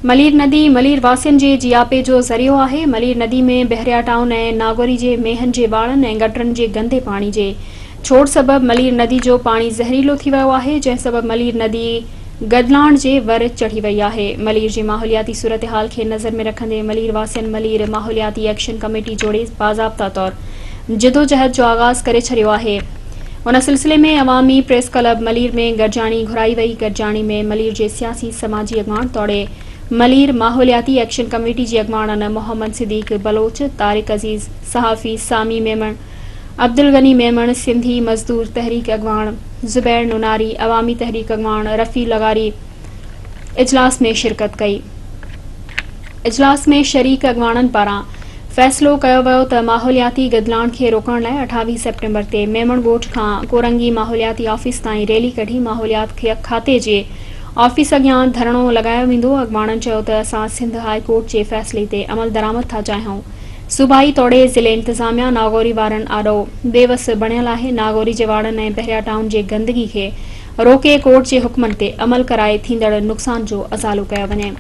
मलीर नदी मलीर वासियुनि जे जियापे जो ज़रियो आहे। मलीर नदी में बहरिया टाउन ऐं नागोरी जे मेहन जे वाड़नि ऐं गटरनि जे गंदे पाणी जे छोड़ सबबि मलीर नदी जो पाणी ज़हरीलो थी वियो आहे, जंहिं सबबि मलीर नदी गदलाण जे वर चढ़ी वई आहे। मलीर जी माहौलियाती सूरत हाल खे नज़र में रखंदे मलीर वासियुनि मलीर माहौलियाती एक्शन कमेटी जोड़े बाज़ाब्ता तौर जिदोजहद जो आगाज़ करे छॾियो आहे। उन सिलसिले में अवामी प्रेस क्लब मलीर में गॾिजाणी घुराई वई। गॾिजाणी में मलीर जे सियासी समाजी अॻवान तौड़े मलीर माहौलियाती एक्शन कमेटी जी अॻवाननि मोहम्मद सिद्दीक बलोच, तारिक अज़ीज़, सहाफ़ी सामी मेमण, अब्दुल गनी मेमण, सिंधी मज़दूर तहरीक अॻवान ज़ुबैर नुनारी, अवामी तहरीक अॻवान रफ़ी लगारी इजलास में शिरकत कई। इजलास में शरीक अॻवाननि पारां फ़ैसिलो कयो वियो त माहौलियाती गदलाण खे रोकण लाइ 28 सेप्टेम्बर ते मेमण ॻोठ खां कोरंगी माहौलियाती ऑफिस ताईं रैली कढी माहौलियात खाते जे ऑफिस अॻियां धरणो लॻायो वेंदो। अॻवाननि चयो त असां सिंध हाई कोर्ट जे फ़ैसिले ते अमल दरामद था चाहियूं। सूबाई तौड़े ज़िले इंतिज़ामिया नागौरी वारनि आॾो बेवस बणियल आहे। नागौरी जे वाड़नि ऐं बहरिया टाउन जे गंदगी खे रोके कोर्ट जे हुक्मनि ते अमल कराए थींदड़ नुक़सान जो अज़ालो कयो वञे।